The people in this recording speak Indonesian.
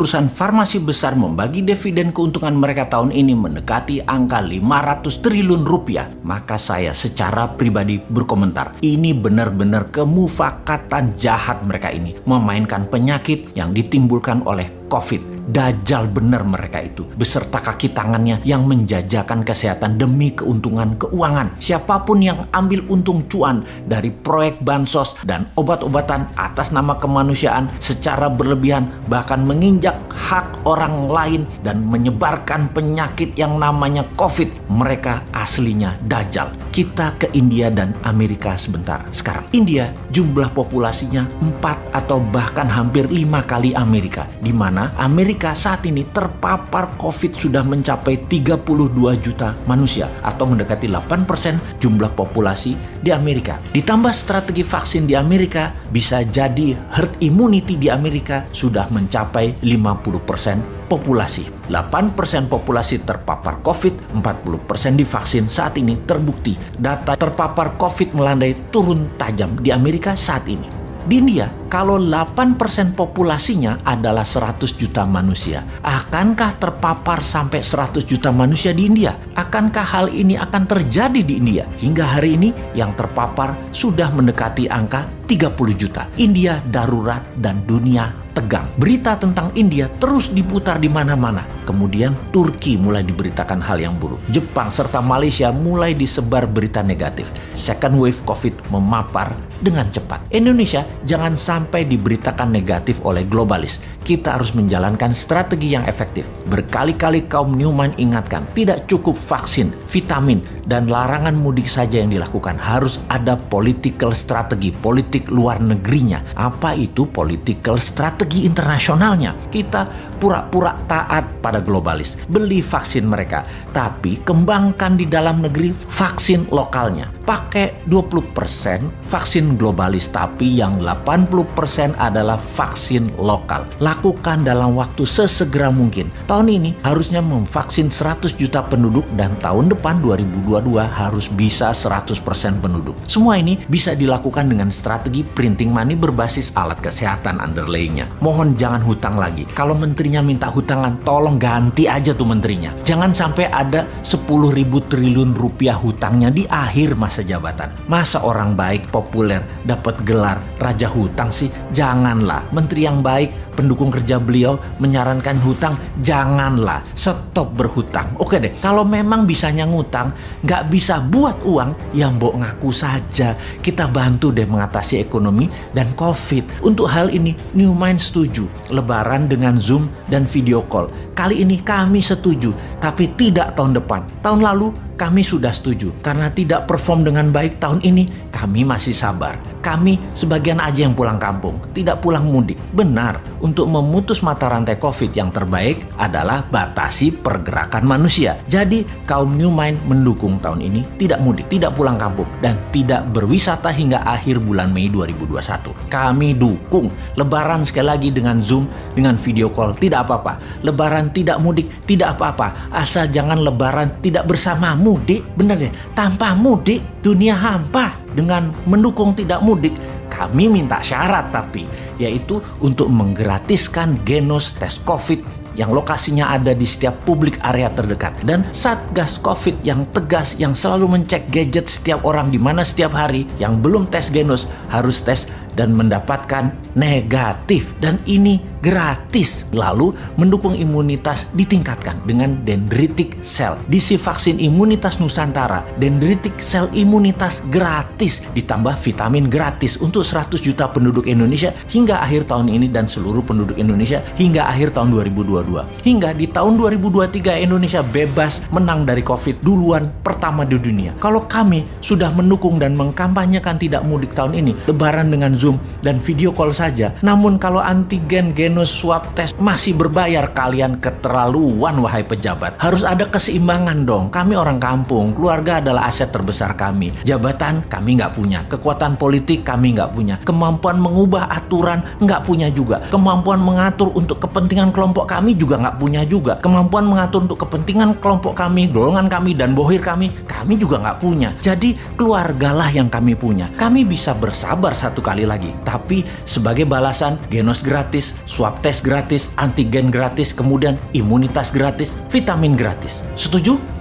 perusahaan farmasi besar membagi dividen keuntungan mereka tahun ini mendekati angka 500 triliun rupiah, maka saya secara pribadi berkomentar, ini benar-benar kemufakatan jahat mereka ini, memainkan penyakit yang ditimbulkan oleh COVID. Dajjal benar mereka itu, beserta kaki tangannya yang menjajakan kesehatan demi keuntungan keuangan. Siapapun yang ambil untung cuan dari proyek bansos dan obat-obatan atas nama kemanusiaan secara berlebihan, bahkan menginjak hak orang lain dan menyebarkan penyakit yang namanya COVID, mereka aslinya Dajjal. Kita ke India dan Amerika sebentar sekarang. India jumlah populasinya 4 atau bahkan hampir 5 kali Amerika, di mana Amerika saat ini terpapar COVID sudah mencapai 32 juta manusia atau mendekati 8% jumlah populasi di Amerika. Ditambah strategi vaksin di Amerika, bisa jadi herd immunity di Amerika sudah mencapai 50% populasi. 8% populasi terpapar COVID, 40% divaksin. Saat ini terbukti data terpapar COVID melandai turun tajam di Amerika saat ini. Di India, kalau 8% populasinya adalah 100 juta manusia, akankah terpapar sampai 100 juta manusia di India? Akankah hal ini akan terjadi di India? Hingga hari ini yang terpapar sudah mendekati angka 30 juta. India darurat dan dunia tegang. Berita tentang India terus diputar di mana-mana. Kemudian Turki mulai diberitakan hal yang buruk. Jepang serta Malaysia mulai disebar berita negatif. Second wave COVID memapar dengan cepat. Indonesia jangan sampai diberitakan negatif oleh globalis. Kita harus menjalankan strategi yang efektif. Berkali-kali kaum Newman ingatkan, tidak cukup vaksin, vitamin, dan larangan mudik saja yang dilakukan. Harus ada political strategi, politik luar negerinya. Apa itu political strategi internasionalnya? Kita pura-pura taat pada globalis, beli vaksin mereka, tapi kembangkan di dalam negeri vaksin lokalnya. Pakai 20% vaksin globalis, tapi yang 80% adalah vaksin lokal. Lakukan dalam waktu sesegera mungkin. Tahun ini harusnya memvaksin 100 juta penduduk dan tahun depan 2022 harus bisa 100% penduduk. Semua ini bisa dilakukan dengan strategi printing money berbasis alat kesehatan underlaynya. Mohon jangan hutang lagi. Kalau menterinya minta hutangan, tolong ganti aja tuh menterinya. Jangan sampai ada 10.000 triliun rupiah hutangnya di akhir masa jabatan. Masa orang baik populer dapat gelar raja hutang sih? Janganlah. Menteri yang baik, pendukung kerja beliau menyarankan hutang, janganlah. Stop berhutang. Oke deh, kalau memang bisanya ngutang, nggak bisa buat uang, ya mbok ngaku saja. Kita bantu deh mengatasi ekonomi dan COVID. Untuk hal ini, Newmind setuju. Lebaran dengan Zoom dan video call. Kali ini kami setuju, tapi tidak tahun depan. Tahun lalu kami sudah setuju. Karena tidak perform dengan baik tahun ini, kami masih sabar. Kami sebagian aja yang pulang kampung, tidak pulang mudik. Benar, untuk memutus mata rantai COVID yang terbaik adalah batasi pergerakan manusia. Jadi kaum Newmind mendukung tahun ini tidak mudik, tidak pulang kampung, dan tidak berwisata hingga akhir bulan Mei 2021. Kami dukung. Lebaran sekali lagi dengan Zoom, dengan video call, tidak apa-apa. Lebaran tidak mudik, tidak apa-apa. Asal jangan lebaran tidak bersamamu, Dik. Bener deh, tanpa mudik dunia hampa. Dengan mendukung tidak mudik, kami minta syarat tapi, yaitu untuk menggratiskan Genos tes COVID yang lokasinya ada di setiap publik area terdekat, dan Satgas COVID yang tegas yang selalu mencek gadget setiap orang, di mana setiap hari yang belum tes Genos harus tes dan mendapatkan negatif, dan ini gratis. Lalu mendukung imunitas ditingkatkan dengan dendritic cell. Diisi vaksin imunitas Nusantara, dendritic cell imunitas gratis, ditambah vitamin gratis untuk 100 juta penduduk Indonesia hingga akhir tahun ini, dan seluruh penduduk Indonesia hingga akhir tahun 2022. Hingga di tahun 2023 Indonesia bebas menang dari COVID duluan pertama di dunia. Kalau kami sudah mendukung dan mengkampanyekan tidak mudik tahun ini, lebaran dengan Zoom dan video call saja. Namun kalau antigen, Genos, swab tes masih berbayar, kalian keterlaluan wahai pejabat. Harus ada keseimbangan dong. Kami orang kampung, keluarga adalah aset terbesar kami. Jabatan kami nggak punya, kekuatan politik kami nggak punya, kemampuan mengubah aturan nggak punya juga, kemampuan mengatur untuk kepentingan kelompok kami juga nggak punya juga, kemampuan mengatur untuk kepentingan kelompok kami, golongan kami, dan bohir kami juga nggak punya. Jadi keluargalah yang kami punya. Kami bisa bersabar satu kali lagi, tapi sebagai balasan Genos gratis, swab tes gratis, antigen gratis, kemudian imunitas gratis, vitamin gratis. Setuju?